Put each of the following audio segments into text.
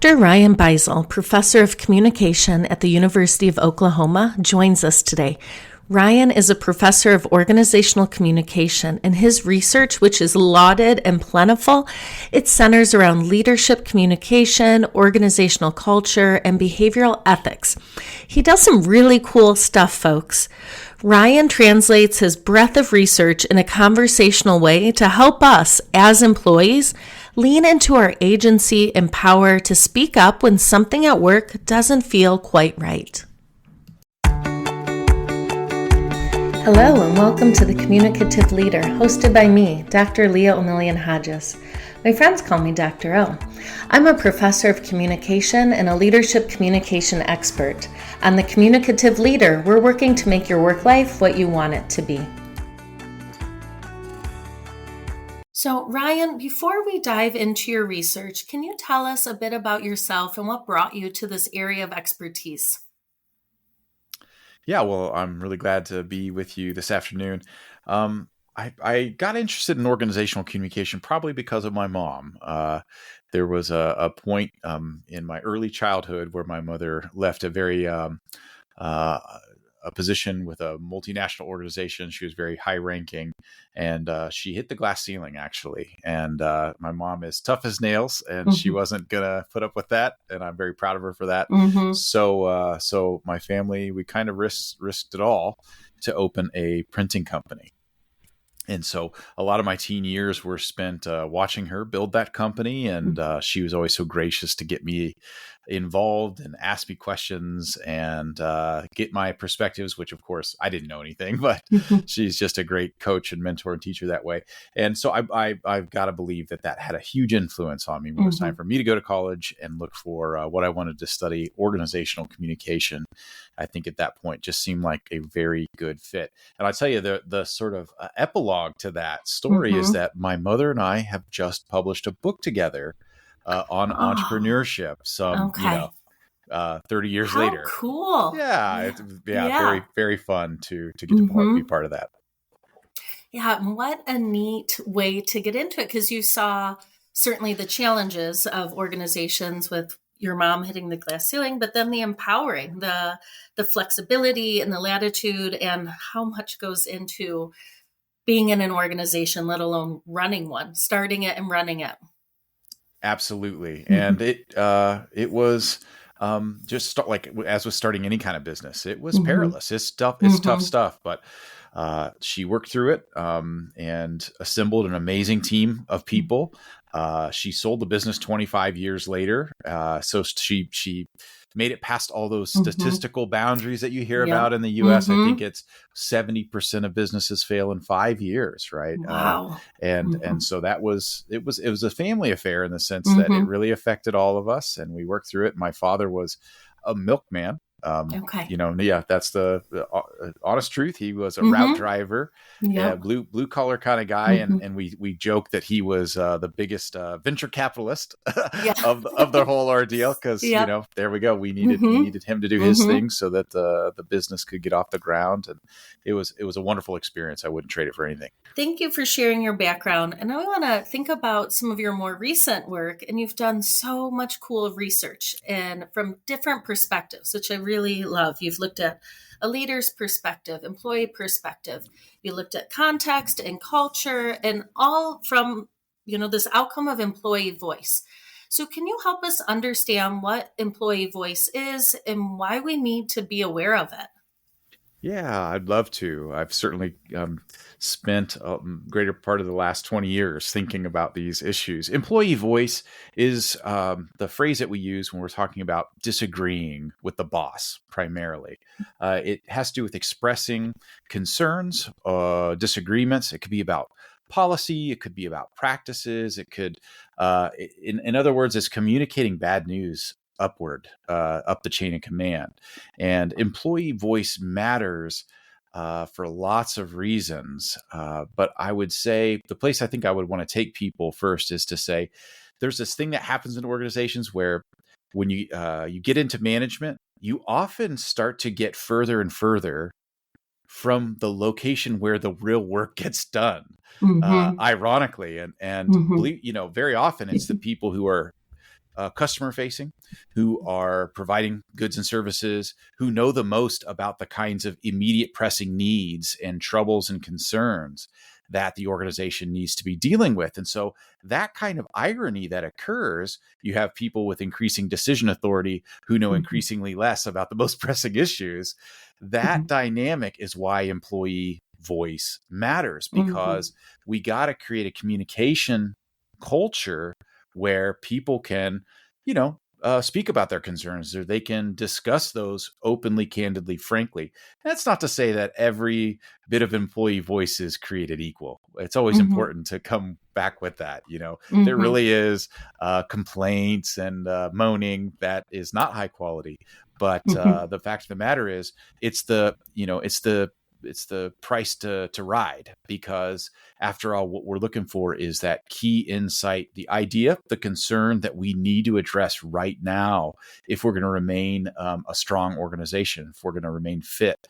Dr. Ryan Bisel, professor of communication at the University of Oklahoma, joins us today. Ryan is a professor of organizational communication, and his research, which is lauded and plentiful, it centers around leadership communication, organizational culture, and behavioral ethics. He does some really cool stuff, folks. Ryan translates his breadth of research in a conversational way to help us, as employees, lean into our agency and power to speak up when something at work doesn't feel quite right. Hello and welcome to The Communicative Leader, hosted by me, Dr. Leah O'Million-Hodges. My friends call me Dr. O. I'm a professor of communication and a leadership communication expert. On The Communicative Leader, we're working to make your work life what you want it to be. So, Ryan, before we dive into your research, can you tell us a bit about yourself and what brought you to this area of expertise? Yeah, well, I'm really glad to be with you this afternoon. I got interested in organizational communication probably because of my mom. There was a point in my early childhood where my mother left a position with a multinational organization. She was very high ranking, and she hit the glass ceiling, actually. And my mom is tough as nails, and she wasn't going to put up with that. And I'm very proud of her for that. So my family, we kind of risked it all to open a printing company. And so a lot of my teen years were spent watching her build that company. And she was always so gracious to get me involved and ask me questions and get my perspectives, which of course I didn't know anything, but she's just a great coach and mentor and teacher that way. And so I've got to believe that had a huge influence on me when it was time for me to go to college and look for what I wanted to study, organizational communication. I think at that point just seemed like a very good fit. And I tell you, the sort of epilogue to that story is that my mother and I have just published a book together on entrepreneurship. 30 years later. Cool! Yeah. Very, very fun to get to be part of that. Yeah, and what a neat way to get into it, because you saw certainly the challenges of organizations with your mom hitting the glass ceiling, but then the empowering, the flexibility and the latitude, and how much goes into being in an organization, let alone running one, starting it and running it. Absolutely. And it was as with starting any kind of business, it was perilous. It's tough stuff, but she worked through it and assembled an amazing team of people. She sold the business 25 years later. So she made it past all those statistical boundaries that you hear about in the US. I think it's 70% of businesses fail in 5 years, right? Wow. And so it was a family affair in the sense that it really affected all of us, and we worked through it. My father was a milkman. That's the honest truth. He was a route driver, blue collar kind of guy, and we joke that he was the biggest venture capitalist of the whole ordeal, because there we go. We needed him to do his thing so that the business could get off the ground, and it was a wonderful experience. I wouldn't trade it for anything. Thank you for sharing your background. And now we want to think about some of your more recent work, and you've done so much cool research and from different perspectives, which I really love. You've looked at a leader's perspective, employee perspective. You looked at context and culture, and all from, this outcome of employee voice. So can you help us understand what employee voice is and why we need to be aware of it? Yeah, I'd love to. I've certainly spent a greater part of the last 20 years thinking about these issues. Employee voice is the phrase that we use when we're talking about disagreeing with the boss, primarily. It has to do with expressing concerns, disagreements. It could be about policy. It could be about practices. It could, in other words, it's communicating bad news upward, up the chain of command. And employee voice matters for lots of reasons. But I would say the place I think I would want to take people first is to say, there's this thing that happens in organizations where when you get into management, you often start to get further and further from the location where the real work gets done, ironically. And very often it's the people who are customer facing, who are providing goods and services, who know the most about the kinds of immediate pressing needs and troubles and concerns that the organization needs to be dealing with. And so that kind of irony that occurs, you have people with increasing decision authority who know increasingly less about the most pressing issues. That dynamic is why employee voice matters, because we got to create a communication culture where people can, speak about their concerns, or they can discuss those openly, candidly, frankly. That's not to say that every bit of employee voice is created equal. It's always important to come back with that. There really is complaints and moaning that is not high quality. But the fact of the matter is, it's the price to ride, because after all, what we're looking for is that key insight, the idea, the concern that we need to address right now if we're going to remain a strong organization, if we're going to remain fit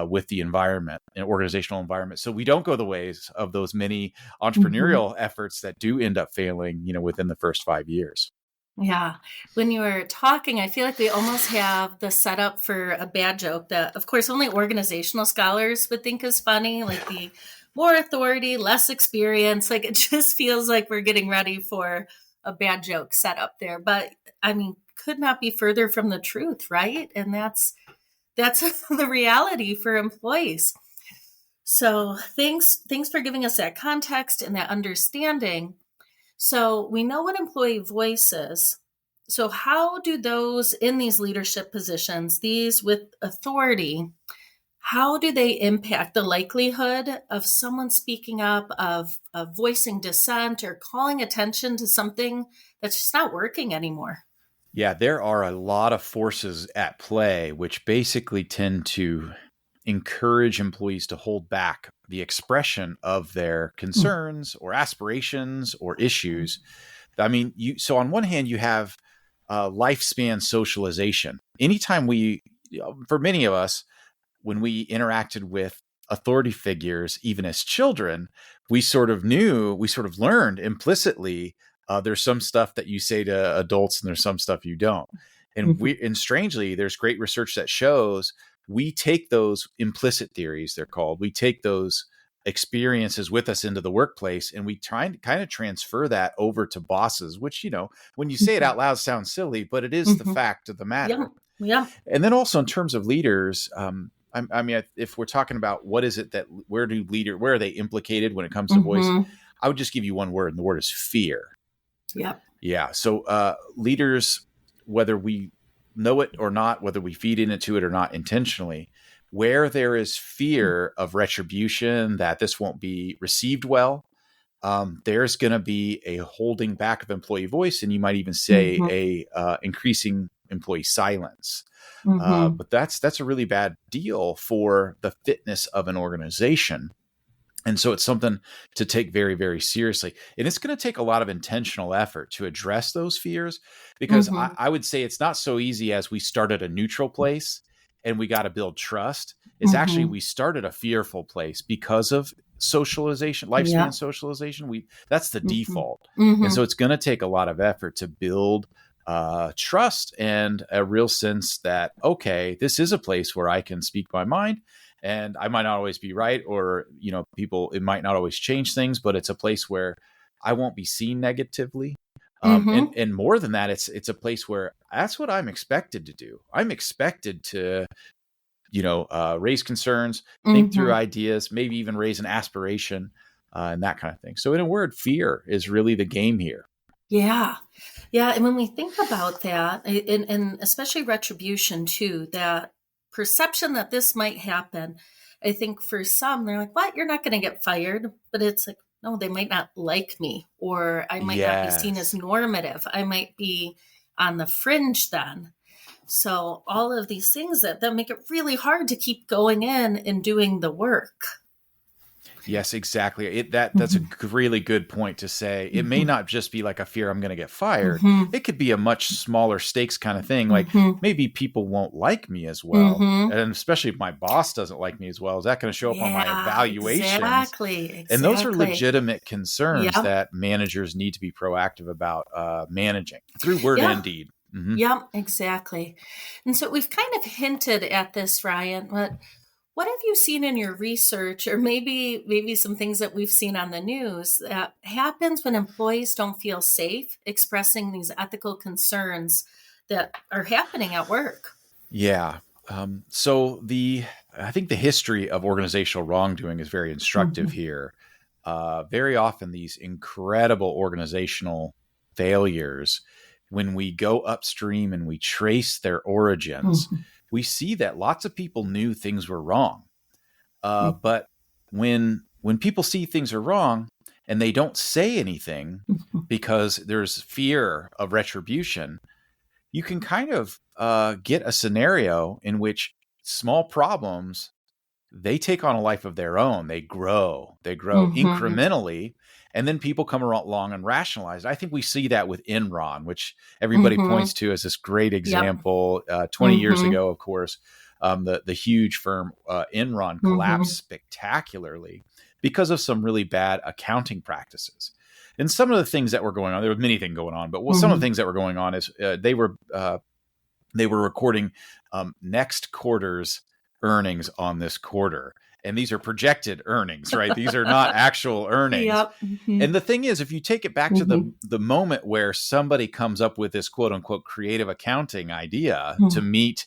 with the environment and organizational environment. So we don't go the ways of those many entrepreneurial efforts that do end up failing, within the first 5 years. Yeah. When you were talking, I feel like we almost have the setup for a bad joke that, of course, only organizational scholars would think is funny, like the more authority, less experience. Like, it just feels like we're getting ready for a bad joke set up there. But I mean, could not be further from the truth, right? And that's the reality for employees. So thanks for giving us that context and that understanding. So we know what employee voice is. So how do those in these leadership positions, these with authority, how do they impact the likelihood of someone speaking up, of voicing dissent or calling attention to something that's just not working anymore? Yeah, there are a lot of forces at play, which basically tend to encourage employees to hold back the expression of their concerns or aspirations or issues. I mean, so on one hand, you have lifespan socialization. Anytime for many of us, when we interacted with authority figures, even as children, we sort of learned implicitly, there's some stuff that you say to adults and there's some stuff you don't. And strangely, there's great research that shows we take those implicit theories, they're called, we take those experiences with us into the workplace, and we try and kind of transfer that over to bosses, which, when you say it out loud sounds silly, but it is the fact of the matter. Yeah. And then also in terms of leaders, I mean, if we're talking about where are they implicated when it comes to voice, I would just give you one word, and the word is fear. Yeah. So leaders, whether we know it or not, whether we feed into it or not intentionally, where there is fear of retribution, that this won't be received well, there's going to be a holding back of employee voice, and you might even say a increasing employee silence. But that's a really bad deal for the fitness of an organization. And so it's something to take very, very seriously. And it's going to take a lot of intentional effort to address those fears, because I would say it's not so easy as we start at a neutral place and we got to build trust. It's actually, we start at a fearful place because of socialization, lifespan socialization. That's the default. And so it's going to take a lot of effort to build trust and a real sense that, okay, this is a place where I can speak my mind. And I might not always be right, or, it might not always change things, but it's a place where I won't be seen negatively. And more than that, it's a place where that's what I'm expected to do. I'm expected to, raise concerns, think through ideas, maybe even raise an aspiration, and that kind of thing. So in a word, fear is really the game here. Yeah. Yeah. And when we think about that, and especially retribution too, that perception that this might happen, I think for some, they're like, what? You're not going to get fired. But it's like, no, they might not like me, or I might not be seen as normative. I might be on the fringe then. So all of these things that make it really hard to keep going in and doing the work. Yes, exactly. That's a really good point to say. It may not just be like a fear I'm going to get fired. Mm-hmm. It could be a much smaller stakes kind of thing. Like Mm-hmm. maybe people won't like me as well. Mm-hmm. And especially if my boss doesn't like me as well, is that going to show up on my Yeah, evaluations? exactly. And those are Exactly. legitimate concerns Yep. that managers need to be proactive about managing through word Yeah. and deed. Hmm. Yep, exactly. And so we've kind of hinted at this, Ryan, but what have you seen in your research, or maybe some things that we've seen on the news that happens when employees don't feel safe expressing these ethical concerns that are happening at work? Yeah. I think the history of organizational wrongdoing is very instructive Mm-hmm. here. Very often, these incredible organizational failures, when we go upstream and we trace their origins, Mm-hmm. we see that lots of people knew things were wrong. But when people see things are wrong and they don't say anything Mm-hmm. because there's fear of retribution, you can kind of get a scenario in which small problems, they take on a life of their own. They grow Mm-hmm. incrementally, and then people come along and rationalize. I think we see that with Enron, which everybody Mm-hmm. points to as this great Yep. example. 20 years Mm-hmm. ago, of course, the huge firm Enron Mm-hmm. collapsed spectacularly because of some really bad accounting practices. And some of the things that were going on, there was many things going on, but some of the Mm-hmm. things that were going on is they were recording next quarter's earnings on this quarter. And these are projected earnings, right? These are not actual earnings. Yep. Mm-hmm. And the thing is, if you take it back to Mm-hmm. the moment where somebody comes up with this quote unquote creative accounting idea to Mm-hmm. meet,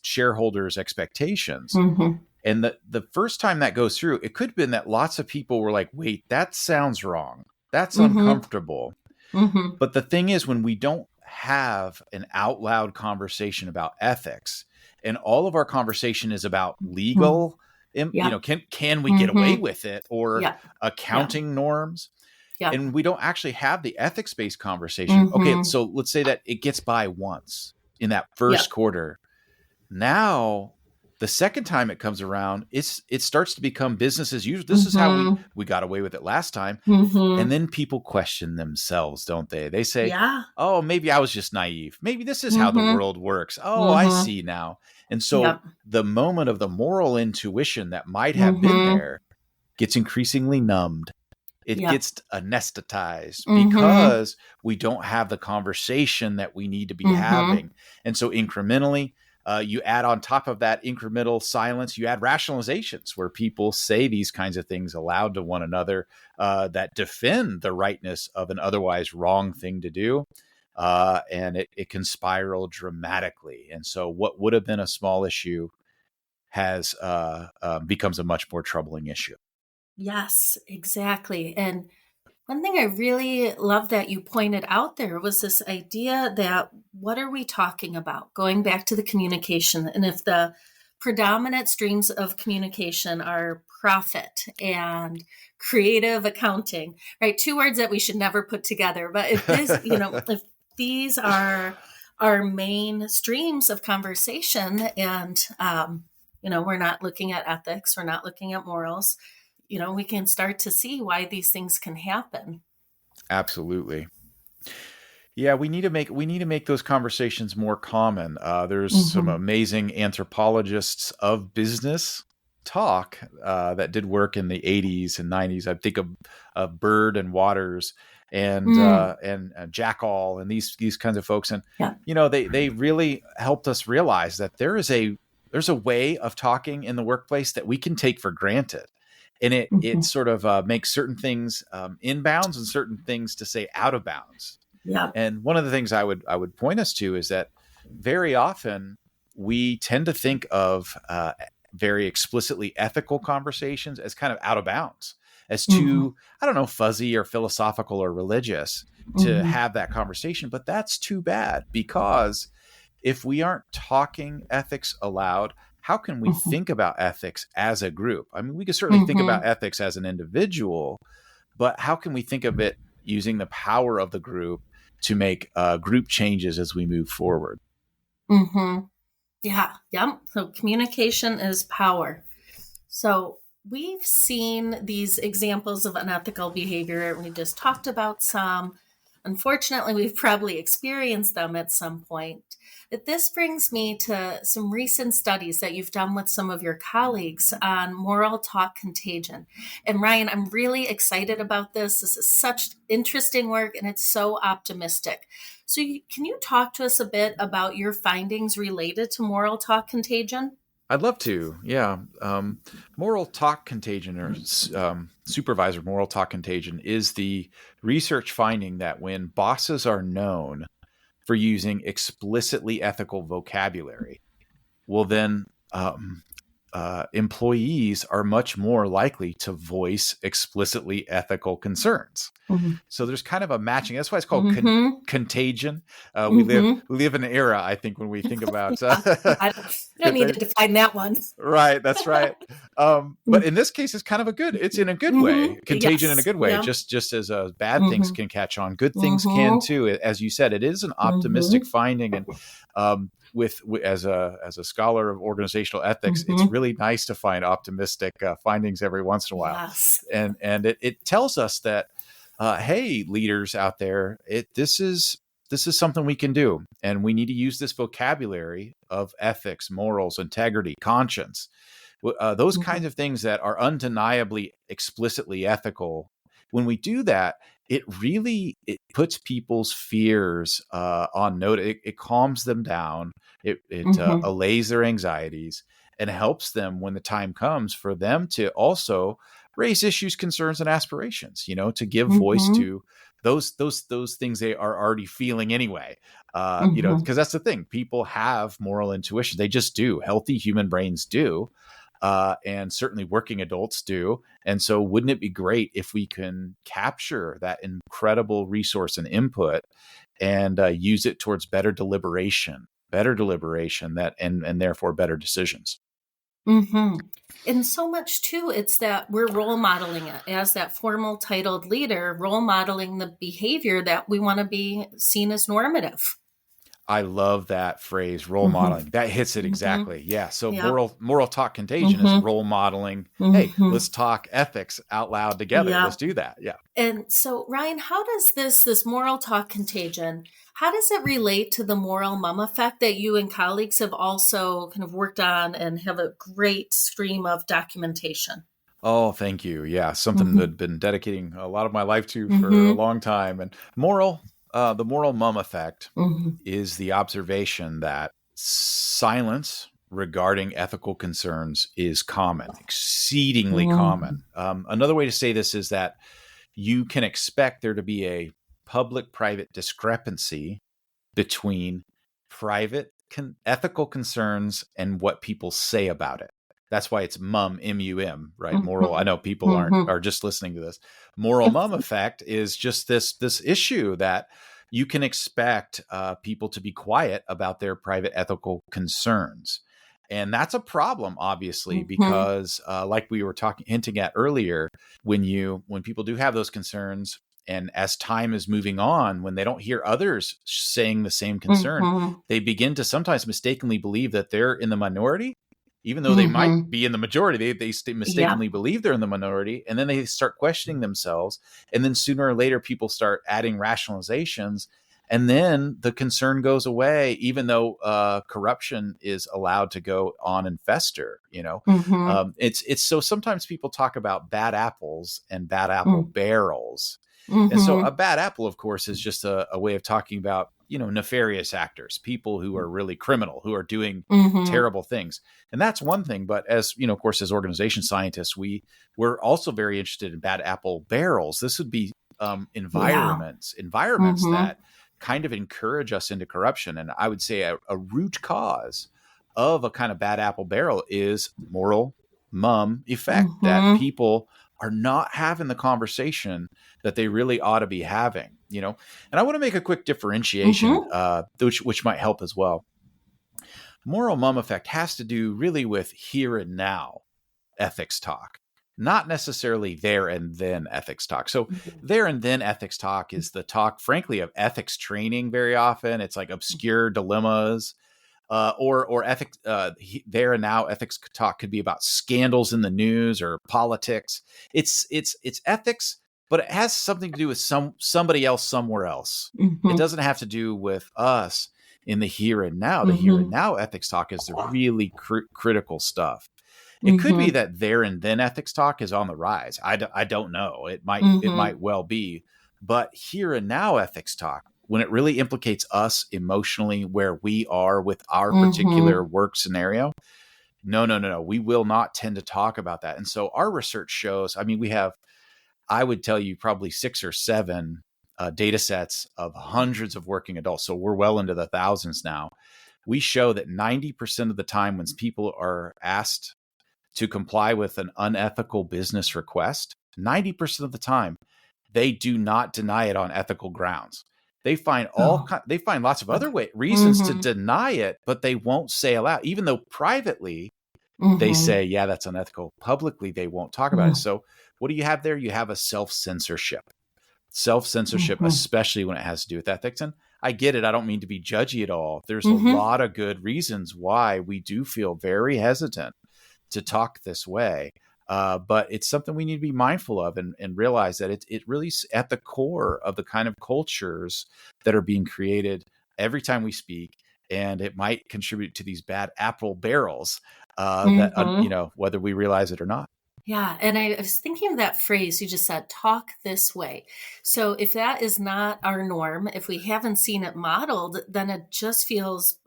shareholders' expectations, Mm-hmm. and the first time that goes through, it could have been that lots of people were like, "Wait, that sounds wrong. That's Mm-hmm. uncomfortable." Mm-hmm. But the thing is, when we don't have an out loud conversation about ethics, and all of our conversation is about Mm-hmm. legal, Yep. can we get away Mm-hmm. with it, or Yep. Yep. accounting norms, Yep. and we don't actually have the ethics based conversation. Okay, Mm-hmm. so let's say that it gets by once in that first Yep. quarter. Now, the second time it comes around, it starts to become business as usual. This is how Mm-hmm. we got away with it last time. And Mm-hmm. then people question themselves, don't they? They say, Yeah. "Oh, maybe I was just naive. Maybe this is how the Mm-hmm. world works. Oh, I Mm-hmm. see now." And so Yep. the moment of the moral intuition that might have been Mm-hmm. there gets increasingly numbed. It Yep. gets anesthetized Mm-hmm. because we don't have the conversation that we need to be Mm-hmm. having. And so incrementally, you add on top of that incremental silence, you add rationalizations where people say these kinds of things aloud to one another that defend the rightness of an otherwise wrong thing to do. And it can spiral dramatically. And so what would have been a small issue has becomes a much more troubling issue. Yes, exactly. And one thing I really love that you pointed out there was this idea that what are we talking about? Going back to the communication. And if the predominant streams of communication are profit and creative accounting, right? Two words that we should never put together. But if this, if these are our main streams of conversation and, we're not looking at ethics, we're not looking at morals, we can start to see why these things can happen. Absolutely. Yeah, we need to make those conversations more common. There's some Mm-hmm. amazing anthropologists of business talk that did work in the 80s and 90s. I think of Bird and Waters Mm. and Jack All and these kinds of folks, and Yeah. they really helped us realize that there's a way of talking in the workplace that we can take for granted, and it Mm-hmm. sort of makes certain things inbounds and certain things to say out of bounds. Yeah. And one of the things I would point us to is that very often we tend to think of very explicitly ethical conversations as kind of out of bounds, as Mm-hmm. too, I don't know, fuzzy or philosophical or religious to Mm-hmm. have that conversation. But that's too bad, because if we aren't talking ethics aloud, how can we Mm-hmm. think about ethics as a group? I mean, we can certainly think Mm-hmm. about ethics as an individual, but how can we think of it using the power of the group to make group changes as we move forward? Mm-hmm. Yeah. Yep. So communication is power. So we've seen these examples of unethical behavior. We just talked about some. Unfortunately, we've probably experienced them at some point. But this brings me to some recent studies that you've done with some of your colleagues on moral talk contagion. And Ryan, I'm really excited about this. This is such interesting work and it's so optimistic. So, can you talk to us a bit about your findings related to moral talk contagion? I'd love to. Yeah. Moral talk contagion or supervisor moral talk contagion is the research finding that when bosses are known for using explicitly ethical vocabulary, well, then employees are much more likely to voice explicitly ethical concerns. Mm-hmm. So there's kind of a matching. That's why it's called contagion. We live in an era, I think, when we think about. I don't need to define that one. Right, that's right. But in this case, it's kind of it's in a good way, contagion in a good way. Yeah. Just as bad things can catch on, good things can too. As you said, it is an optimistic finding, and as a scholar of organizational ethics, it's really nice to find optimistic findings every once in a while. Yes. And it tells us that, hey, leaders out there, this is something we can do, and we need to use this vocabulary of ethics, morals, integrity, conscience, those kinds of things that are undeniably explicitly ethical. When we do that, it puts people's fears on note. It calms them down. It allays their anxieties and helps them when the time comes for them to also raise issues, concerns, and aspirations. To give voice to those things they are already feeling anyway. Because that's the thing. People have moral intuition. They just do. Healthy human brains do. And certainly working adults do. And so wouldn't it be great if we can capture that incredible resource and input and use it towards better deliberation that and therefore better decisions. And so much too, it's that we're role modeling it as that formal titled leader, role modeling the behavior that we want to be seen as normative. I love that phrase, role modeling. That hits it exactly. Yeah. So moral talk contagion is role modeling. Hey, let's talk ethics out loud together. Let's do that. Yeah. And so, Ryan, how does this moral talk contagion, how does it relate to the moral mum effect that you and colleagues have also kind of worked on and have a great stream of documentation? Oh, thank you. Yeah. Something that I've been dedicating a lot of my life to for a long time. And the moral mum effect is the observation that silence regarding ethical concerns is common, exceedingly common. Another way to say this is that you can expect there to be a public-private discrepancy between private ethical concerns and what people say about it. That's why it's MUM, M-U-M, right? Moral. I know people are just listening to this. Moral mum effect is just this issue that you can expect people to be quiet about their private ethical concerns. And that's a problem, obviously, because like we were hinting at earlier, when people do have those concerns, and as time is moving on, when they don't hear others saying the same concern, they begin to sometimes mistakenly believe that they're in the minority. Even though they might be in the majority, they mistakenly believe they're in the minority. And then they start questioning themselves. And then sooner or later, people start adding rationalizations. And then the concern goes away, even though corruption is allowed to go on and fester. It's so sometimes people talk about bad apples and bad apple barrels. And so a bad apple, of course, is just a way of talking about nefarious actors, people who are really criminal, who are doing terrible things. And that's one thing. But as of course, as organization scientists, we're also very interested in bad apple barrels. This would be environments that kind of encourage us into corruption. And I would say a root cause of a kind of bad apple barrel is moral mum effect, that people are not having the conversation that they really ought to be having, And I want to make a quick differentiation, which might help as well. Moral mum effect has to do really with here and now ethics talk, not necessarily there and then ethics talk. So there and then ethics talk is the talk, frankly, of ethics training very often. It's like obscure dilemmas. or ethics. There and now, ethics talk could be about scandals in the news or politics. It's ethics, but it has something to do with somebody else somewhere else. It doesn't have to do with us in the here and now. The here and now ethics talk is the really critical stuff. It could be that there and then ethics talk is on the rise. I don't know. It might well be. But here and now ethics talk, when it really implicates us emotionally, where we are with our particular work scenario, no. We will not tend to talk about that. And so our research shows, I mean, we have, I would tell you, probably 6 or 7 data sets of hundreds of working adults. So we're well into the thousands now. We show that 90% of the time when people are asked to comply with an unethical business request, 90% of the time, they do not deny it on ethical grounds. They find they find lots of other reasons to deny it, but they won't say aloud, even though privately they say, yeah, that's unethical. Publicly, they won't talk about it. So what do you have there? You have a self-censorship, especially when it has to do with ethics. And I get it. I don't mean to be judgy at all. There's a lot of good reasons why we do feel very hesitant to talk this way. But it's something we need to be mindful of and realize that it really is at the core of the kind of cultures that are being created every time we speak. And it might contribute to these bad apple barrels that, whether we realize it or not. Yeah. And I was thinking of that phrase you just said, talk this way. So if that is not our norm, if we haven't seen it modeled, then it just feels,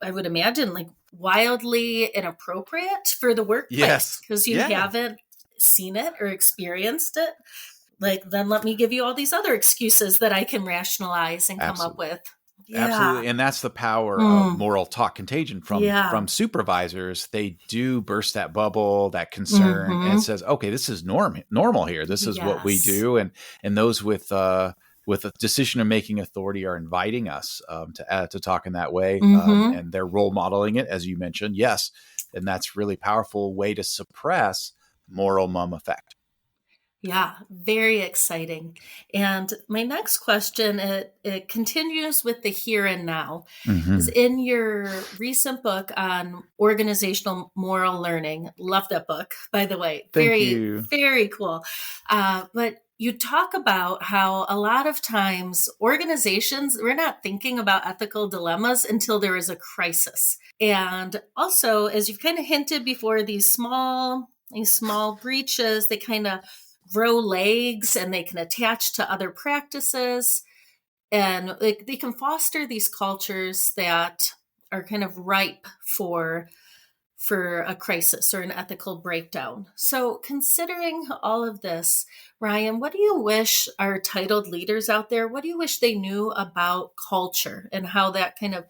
I would imagine, like wildly inappropriate for the workplace because you haven't seen it or experienced it. Like, then let me give you all these other excuses that I can rationalize and come up with. Yeah. Absolutely. And that's the power of moral talk contagion from supervisors. They do burst that bubble, that concern, and says, okay, this is normal here. This is what we do. And those with a decision-making authority are inviting us to talk in that way. And they're role modeling it, as you mentioned. Yes. And that's really powerful way to suppress moral mum effect. Yeah, very exciting. And my next question, it continues with the here and now. Is in your recent book on organizational moral learning. Love that book, by the way. Thank you. Very cool. But you talk about how a lot of times organizations, we're not thinking about ethical dilemmas until there is a crisis. And also, as you've kind of hinted before, these small breaches, they kind of grow legs and they can attach to other practices, and they can foster these cultures that are kind of ripe for a crisis or an ethical breakdown. So considering all of this, Ryan, what do you wish our titled leaders out there, what do you wish they knew about culture and how that kind of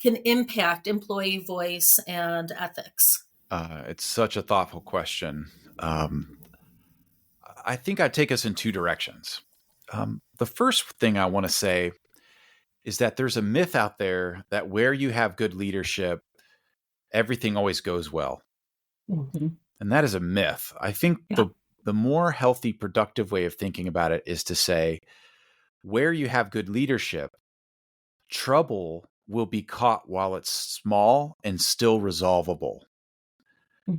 can impact employee voice and ethics? It's such a thoughtful question. I think I'd take us in 2 directions. The first thing I want to say is that there's a myth out there that where you have good leadership, everything always goes well. And that is a myth. I think the more healthy, productive way of thinking about it is to say, where you have good leadership, trouble will be caught while it's small and still resolvable.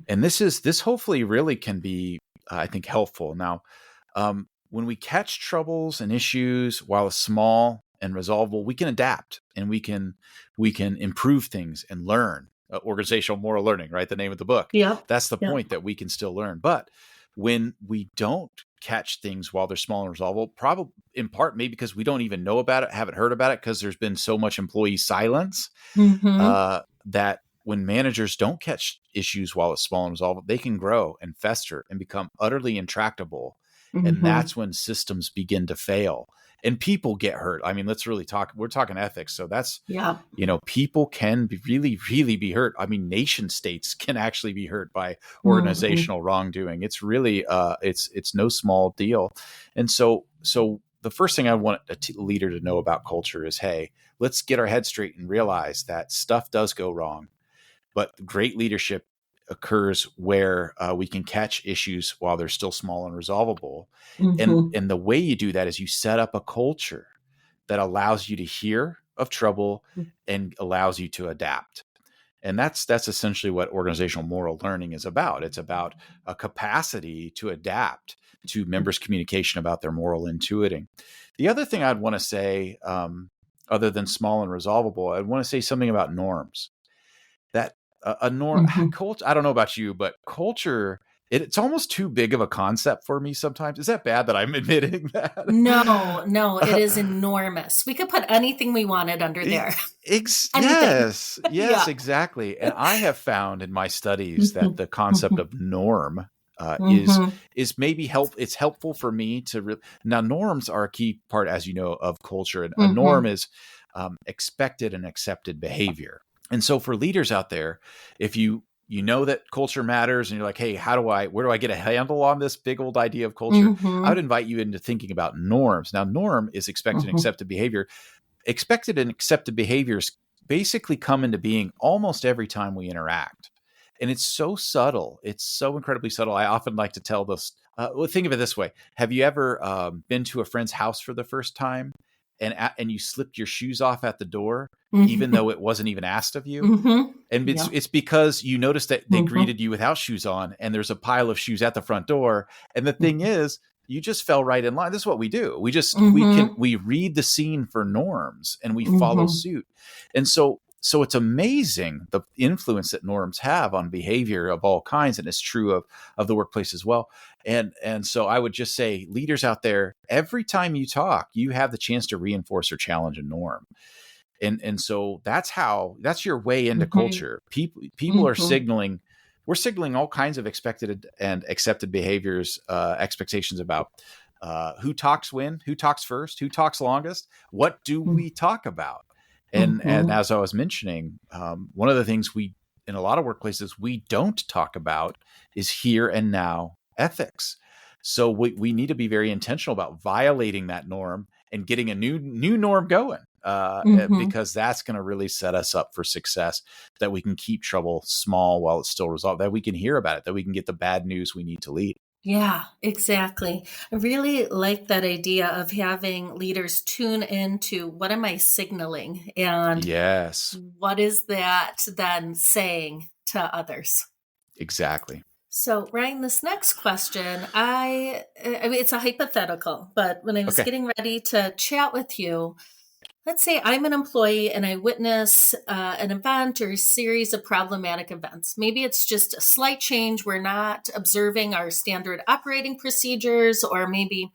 And this hopefully really can be, I think, helpful. Now, when we catch troubles and issues while it's small and resolvable, we can adapt and we can improve things and learn. Organizational moral learning, right? The name of the book. That's the point, that we can still learn. But when we don't catch things while they're small and resolvable, probably in part maybe because we don't even know about it, haven't heard about it, because there's been so much employee silence, that when managers don't catch issues while it's small and resolvable, they can grow and fester and become utterly intractable. And that's when systems begin to fail and people get hurt. I mean, let's really we're talking ethics. So that's, people can really, really be hurt. I mean, nation states can actually be hurt by organizational wrongdoing. It's really, it's no small deal. And so the first thing I want a leader to know about culture is, hey, let's get our head straight and realize that stuff does go wrong. But great leadership occurs where we can catch issues while they're still small and resolvable. And the way you do that is you set up a culture that allows you to hear of trouble and allows you to adapt. And that's essentially what organizational moral learning is about. It's about a capacity to adapt to members' communication about their moral intuiting. The other thing I'd want to say, other than small and resolvable, I'd want to say something about norms. That a norm, culture. I don't know about you, but culture, it's almost too big of a concept for me sometimes. Is that bad that I'm admitting that? No, it is enormous. We could put anything we wanted under there. Yes, Yeah. exactly. And I have found in my studies that the concept of norm is maybe it's helpful for me to now norms are a key part, as you know, of culture. And a norm is expected and accepted behavior. And so for leaders out there, if you know that culture matters and you're like, hey, where do I get a handle on this big old idea of culture? I would invite you into thinking about norms. Now, norm is expected and accepted behavior. Expected and accepted behaviors basically come into being almost every time we interact. And it's so subtle. It's so incredibly subtle. I often like to tell this. Think of it this way. Have you ever been to a friend's house for the first time and you slipped your shoes off at the door, even though it wasn't even asked of you? And it's because you noticed that they greeted you without shoes on, and there's a pile of shoes at the front door. And the thing is, you just fell right in line. This is what we do. We read the scene for norms and we follow suit. And so it's amazing the influence that norms have on behavior of all kinds. And it's true of the workplace as well. And so I would just say, leaders out there, every time you talk, you have the chance to reinforce or challenge a norm. And so that's your way into culture. People are signaling. We're signaling all kinds of expected and accepted behaviors, expectations about who talks when, who talks first, who talks longest, what do we talk about? And as I was mentioning, one of the things in a lot of workplaces we don't talk about is here and now ethics. So we need to be very intentional about violating that norm and getting a new norm going. Because that's going to really set us up for success, that we can keep trouble small while it's still resolved, that we can hear about it, that we can get the bad news we need to lead. Yeah, exactly. I really like that idea of having leaders tune into what am I signaling and what is that then saying to others? Exactly. So, Ryan, this next question, I mean, it's a hypothetical, but when I was getting ready to chat with you, let's say I'm an employee and I witness an event or a series of problematic events. Maybe it's just a slight change. We're not observing our standard operating procedures, or maybe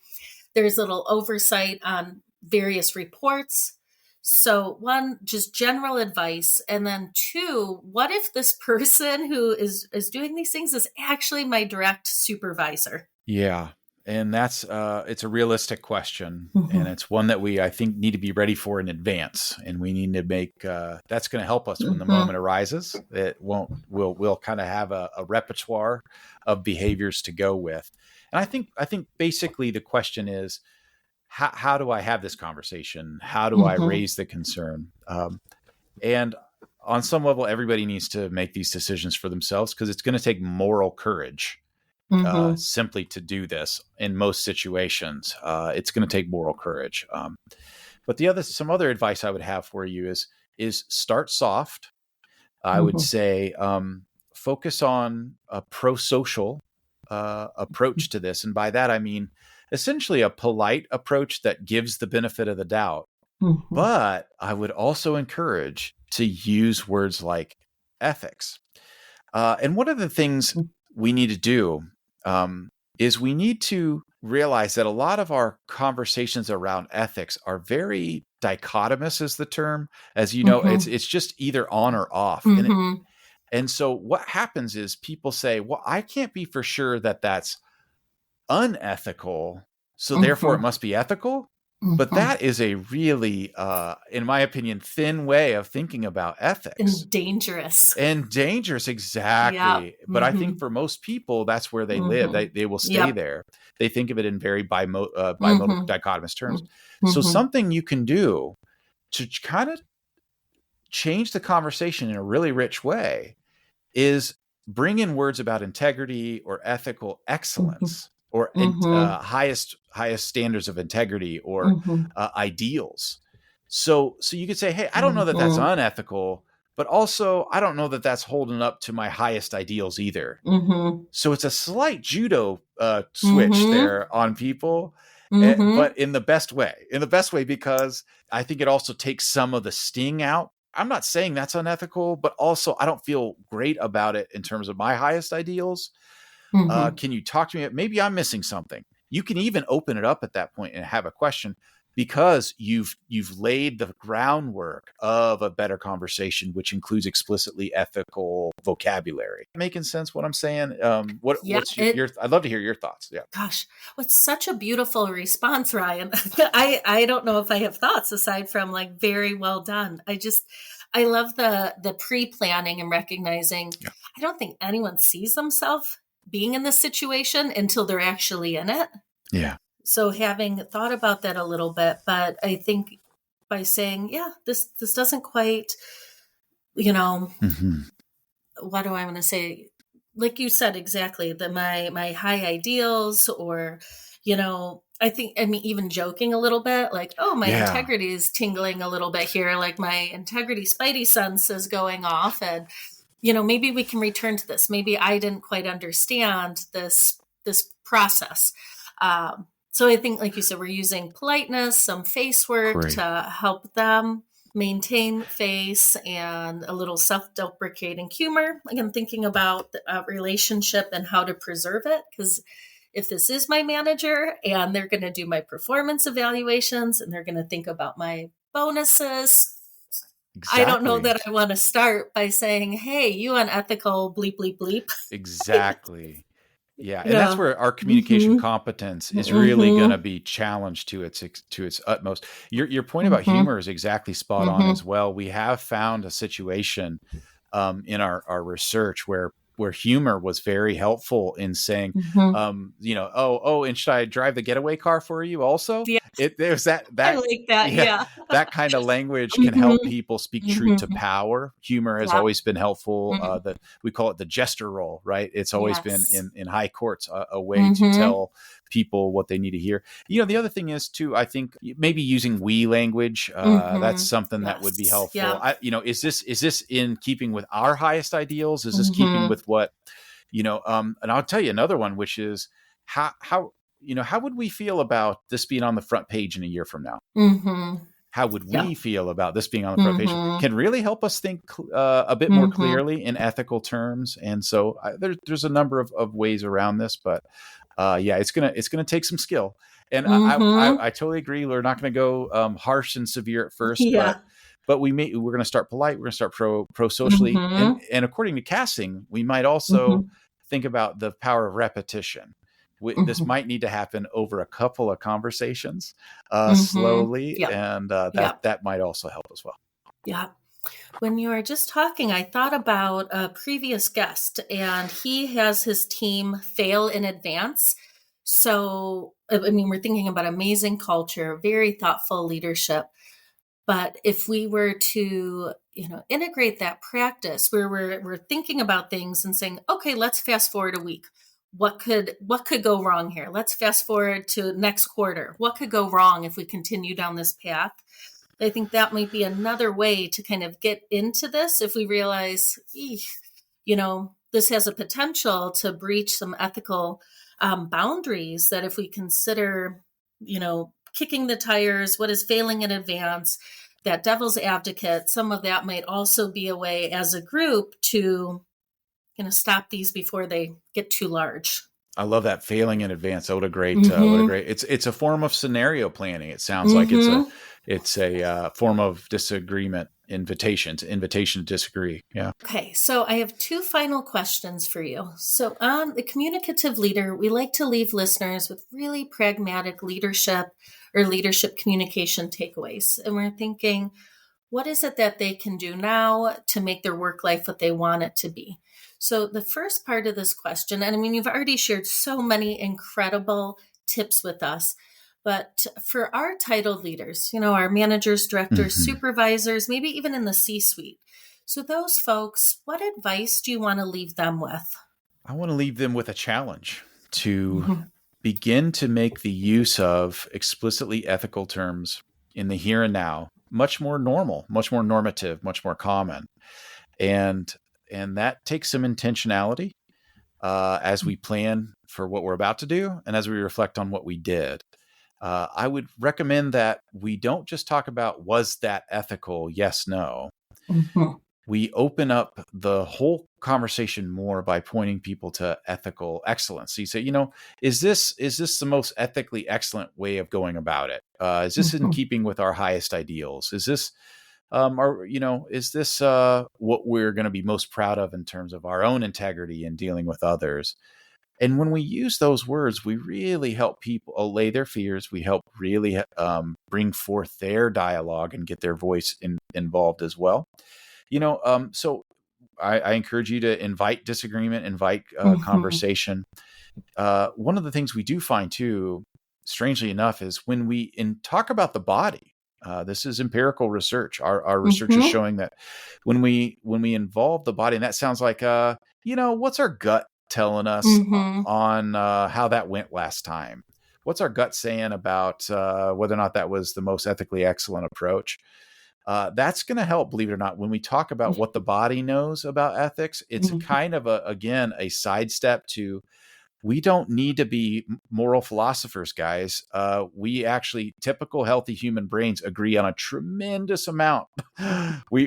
there's a little oversight on various reports. So one, just general advice. And then two, what if this person who is doing these things is actually my direct supervisor? Yeah. And that's it's a realistic question, and it's one that I think need to be ready for in advance, and we need to make that's going to help us when the moment arises. We'll kind of have a repertoire of behaviors to go with. And I think basically the question is, how do I have this conversation? How do I raise the concern? And on some level, everybody needs to make these decisions for themselves, because it's going to take moral courage. Simply to do this in most situations. It's going to take moral courage. But some other advice I would have for you is start soft. I would say focus on a prosocial approach to this. And by that, I mean essentially a polite approach that gives the benefit of the doubt. But I would also encourage to use words like ethics. And one of the things we need to do is we need to realize that a lot of our conversations around ethics are very dichotomous, is the term. As you know, it's just either on or off. And so what happens is people say, well, I can't be for sure that that's unethical, so therefore it must be ethical. But that is a really, in my opinion, thin way of thinking about ethics. And dangerous, exactly. Yep. But I think for most people, that's where they live. They will stay there. They think of it in very bimodal dichotomous terms. So something you can do to kind of change the conversation in a really rich way is bring in words about integrity or ethical excellence. Or highest standards of integrity, or ideals. So you could say, hey, I don't know that that's unethical, but also I don't know that that's holding up to my highest ideals either. Mm-hmm. So it's a slight judo switch Mm-hmm. there on people, Mm-hmm. but in the best way, because I think it also takes some of the sting out. I'm not saying that's unethical, but also I don't feel great about it in terms of my highest ideals. Mm-hmm. Can you talk to me? Maybe I'm missing something. You can even open it up at that point and have a question, because you've laid the groundwork of a better conversation, which includes explicitly ethical vocabulary. Making sense what I'm saying? Yeah, What's your? I'd love to hear your thoughts. Yeah. gosh, what's such a beautiful response, Ryan. I don't know if I have thoughts aside from like very well done. I love the pre-planning and recognizing Yeah. I don't think anyone sees themselves being in this situation until they're actually in it. Yeah. So having thought about that a little bit, but I think by saying, yeah, this doesn't quite, you know, Mm-hmm. what do I want to say? Like you said, exactly, that my high ideals, or, I think, I mean, even joking a little bit, like, oh, my Yeah. integrity is tingling a little bit here, like my integrity spidey sense is going off, and maybe we can return to this. Maybe I didn't quite understand this process. So I think, like you said, we're using politeness, some face work Great. to help them maintain face, and a little self-deprecating humor. Again, thinking about the relationship and how to preserve it. Because if this is my manager and they're going to do my performance evaluations and they're going to think about my bonuses, I don't know Exactly. that I want to start by saying, hey, you unethical bleep, bleep, bleep. Exactly. Yeah, and that's Yeah. where our communication Mm-hmm. competence is really going to Mm-hmm. be challenged to its utmost. Your point about Mm-hmm. humor is exactly spot on Mm-hmm. as well. We have found a situation in our research where humor was very helpful in saying, Mm-hmm. and should I drive the getaway car for you also? Yeah, There's I that like that. yeah, Yeah. that kind of language can help Mm-hmm. people speak truth to Mm-hmm. power. Humor has Yeah. always been helpful. Mm-hmm. That we call it the jester role, right? It's always been Yes. in high courts a way to Mm-hmm. tell people what they need to hear. The other thing is too, I think maybe using we language, that's Mm-hmm. something that would be Yes. helpful. Yeah. Is this in keeping with our highest ideals? Is this keeping Mm-hmm. with what, and I'll tell you another one, which is how would we feel about this being on the front page in a year from now? Mm-hmm. How would Yeah. we feel about this being on the front page? Mm-hmm. Can really help us think a bit more Mm-hmm. clearly in ethical terms. And so there's a number of ways around this, but yeah, it's gonna take some skill. And Mm-hmm. I totally agree. We're not going to go harsh and severe at first, Yeah. but we're going to start polite. We're going to start pro socially, Mm-hmm. and according to casting, we might also Mm-hmm. think about the power of repetition. This Mm-hmm. might need to happen over a couple of conversations, Mm-hmm. slowly, Yeah. and Yeah. that might also help as well. Yeah. When you were just talking, I thought about a previous guest, and he has his team fail in advance. So, I mean, we're thinking about amazing culture, very thoughtful leadership. But if we were to, integrate that practice where we're thinking about things and saying, okay, let's fast forward a week. What could go wrong here? Let's fast forward to next quarter. What could go wrong if we continue down this path? I think that might be another way to kind of get into this if we realize, this has a potential to breach some ethical boundaries, that if we consider, kicking the tires, what is failing in advance, that devil's advocate, some of that might also be a way as a group to, stop these before they get too large. I love that, failing in advance. What a great, Mm-hmm. it's a form of scenario planning. It sounds like Mm-hmm. it's a form of disagreement, invitation to disagree. Yeah. Okay, so I have two final questions for you. So, on the communicative leader, we like to leave listeners with really pragmatic leadership or leadership communication takeaways. And we're thinking, what is it that they can do now to make their work life what they want it to be? So, the first part of this question, and I mean, you've already shared so many incredible tips with us, but for our titled leaders, our managers, directors, Hmm. supervisors, maybe even in the C suite, so those folks, what advice do you want to leave them with? I want to leave them with a challenge to Mm-hmm. begin to make the use of explicitly ethical terms in the here and now much more normal, much more normative, much more common. And that takes some intentionality as we plan for what we're about to do and as we reflect on what we did. I would recommend that we don't just talk about, was that ethical? Yes, no. Mm-hmm. We open up the whole conversation more by pointing people to ethical excellence. So you say, is this the most ethically excellent way of going about it? Is this in keeping with our highest ideals? Is this, is this what we're going to be most proud of in terms of our own integrity in dealing with others? And when we use those words, we really help people allay their fears. We help really bring forth their dialogue and get their voice involved as well. So I encourage you to invite disagreement, invite conversation. One of the things we do find too, strangely enough, is when we talk about the body. This is empirical research. Our research is showing that when we involve the body, and that sounds like, what's our gut telling us on how that went last time? What's our gut saying about whether or not that was the most ethically excellent approach? That's going to help, believe it or not. When we talk about what the body knows about ethics, it's kind of a sidestep to, we don't need to be moral philosophers, guys. We actually, typical healthy human brains agree on a tremendous amount. We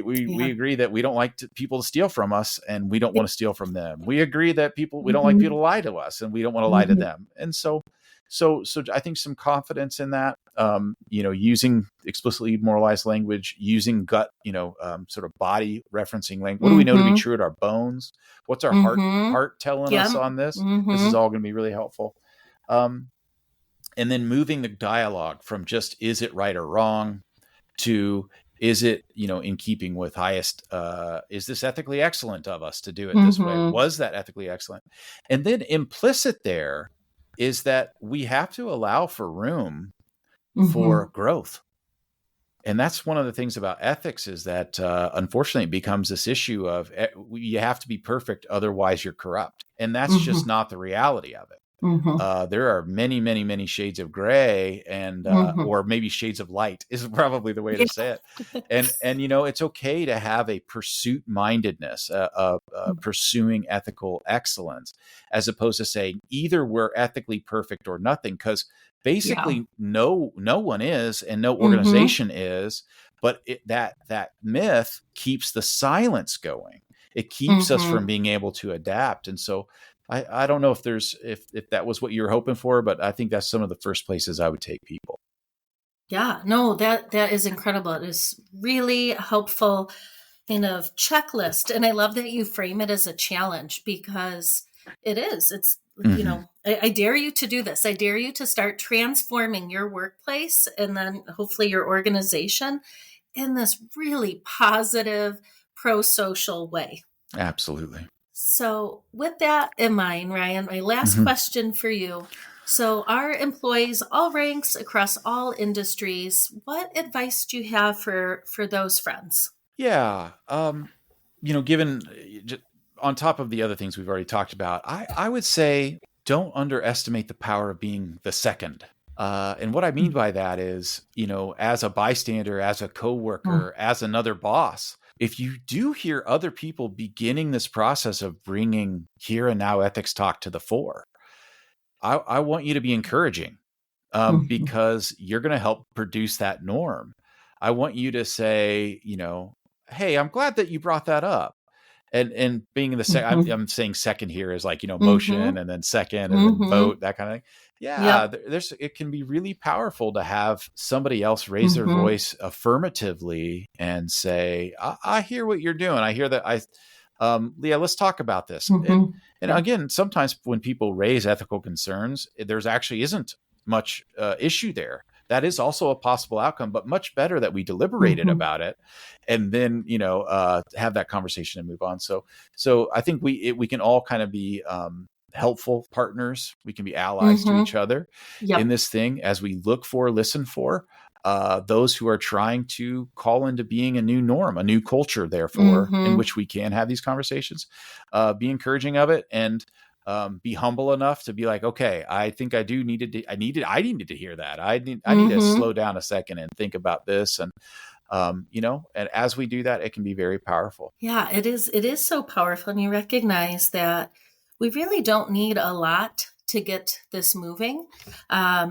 agree that we don't like people to steal from us, and we don't want to steal from them. We agree that we don't like people to lie to us, and we don't want to lie to them. And so I think some confidence in that, using explicitly moralized language, using gut, sort of body referencing language. What do we know to be true at our bones? What's our heart telling us on this? This is all going to be really helpful. And then moving the dialogue from just, is it right or wrong, to, is it, in keeping with highest, is this ethically excellent of us to do it this way? Was that ethically excellent? And then implicit there is that we have to allow for room for growth. And that's one of the things about ethics, is that unfortunately it becomes this issue of you have to be perfect, otherwise you're corrupt. And that's just not the reality of it. There are many, many, many shades of gray, and or maybe shades of light is probably the way to say it. And it's okay to have a pursuit mindedness, pursuing ethical excellence, as opposed to saying either we're ethically perfect or nothing, because basically no one is, and no organization is. But that myth keeps the silence going. It keeps us from being able to adapt. And so I don't know if that was what you were hoping for, but I think that's some of the first places I would take people. Yeah, no, that is incredible. It is really helpful kind of checklist. And I love that you frame it as a challenge, because it is. It's, I dare you to do this. I dare you to start transforming your workplace, and then hopefully your organization, in this really positive, pro-social way. Absolutely. So with that in mind, Ryan, my last question for you. So our employees, all ranks across all industries, what advice do you have for those friends? Yeah. Given on top of the other things we've already talked about, I would say don't underestimate the power of being the second. And what I mean by that is, as a bystander, as a coworker, as another boss, if you do hear other people beginning this process of bringing here and now ethics talk to the fore, I want you to be encouraging, because you're going to help produce that norm. I want you to say, hey, I'm glad that you brought that up. And being in the I'm saying second here is like, motion, and then second, and then vote, that kind of thing. Yeah, it can be really powerful to have somebody else raise their voice affirmatively and say, I hear what you're doing. I hear that. Leah, let's talk about this. And again, sometimes when people raise ethical concerns, there's actually isn't much issue there. That is also a possible outcome, but much better that we deliberated about it, and then have that conversation and move on. So I think we can all kind of be helpful partners. We can be allies to each other in this thing, as we listen for those who are trying to call into being a new norm, a new culture, therefore, in which we can have these conversations. Be encouraging of it, and be humble enough to be like, okay, I think I needed to hear that. I need to slow down a second and think about this. And And as we do that, it can be very powerful. Yeah, it is. It is so powerful. And you recognize that we really don't need a lot to get this moving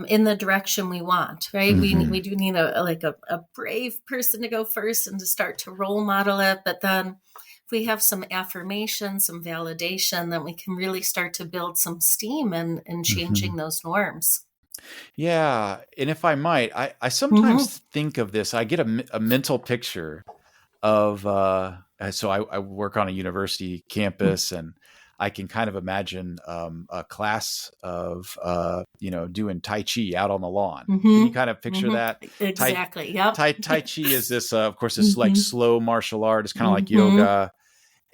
in the direction we want, right? We do need a brave person to go first and to start to role model it. But then if we have some affirmation, some validation, then we can really start to build some steam in changing those norms. Yeah. And if I might, I sometimes think of this, I get a mental picture of, so I work on a university campus, and I can kind of imagine a class of, doing Tai Chi out on the lawn. Can you kind of picture that? Exactly. Yep. Tai Chi is this, of course, this like slow martial art. It's kind of like yoga.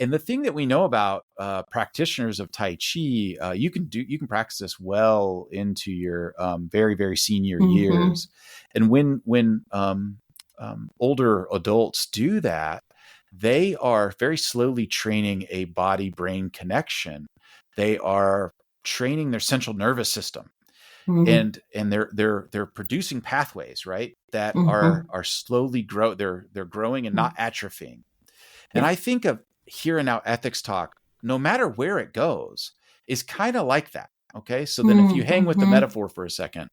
And the thing that we know about practitioners of Tai Chi, you can practice this well into your very, very senior years. And when older adults do that, they are very slowly training a body-brain connection. They are training their central nervous system, and they're producing pathways, right, that are slowly they're growing and not atrophying. And I think of here and now ethics talk, no matter where it goes, is kind of like that. Okay, so then if you hang with the metaphor for a second,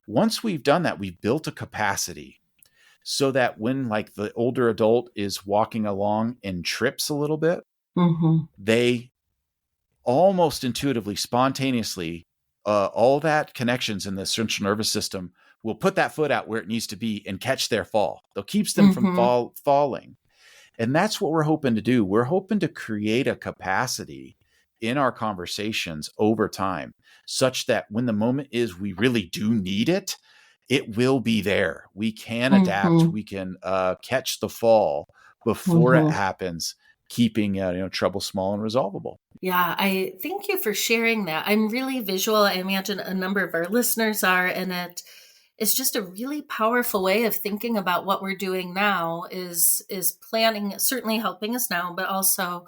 once we've done that, we've built a capacity so that when like the older adult is walking along and trips a little bit, they almost intuitively, spontaneously, all that connections in the central nervous system will put that foot out where it needs to be and catch their fall. They'll keep them from falling. And that's what we're hoping to do. We're hoping to create a capacity in our conversations over time, such that when the moment is we really do need it, it will be there. We can adapt. We can catch the fall before it happens, keeping trouble small and resolvable. Yeah, I thank you for sharing that. I'm really visual. I imagine a number of our listeners are, and it's just a really powerful way of thinking about what we're doing now is planning, certainly helping us now, but also,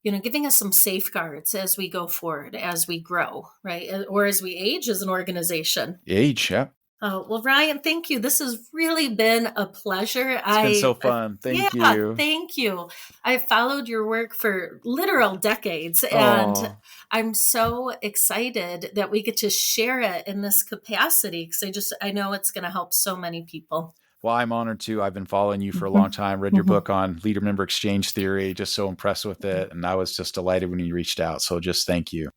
giving us some safeguards as we go forward, as we grow, right? Or as we age as an organization. Age, yeah. Oh, well, Ryan, thank you. This has really been a pleasure. It's been so fun. Thank you. Thank you. I've followed your work for literal decades, and I'm so excited that we get to share it in this capacity because I know it's going to help so many people. Well, I'm honored too. I've been following you for a long time, read your book on leader-member exchange theory, just so impressed with it. And I was just delighted when you reached out. So just thank you.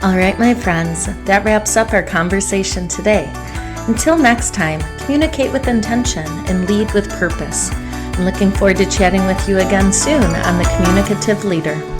All right, my friends, that wraps up our conversation today. Until next time, communicate with intention and lead with purpose. I'm looking forward to chatting with you again soon on The Communicative Leader.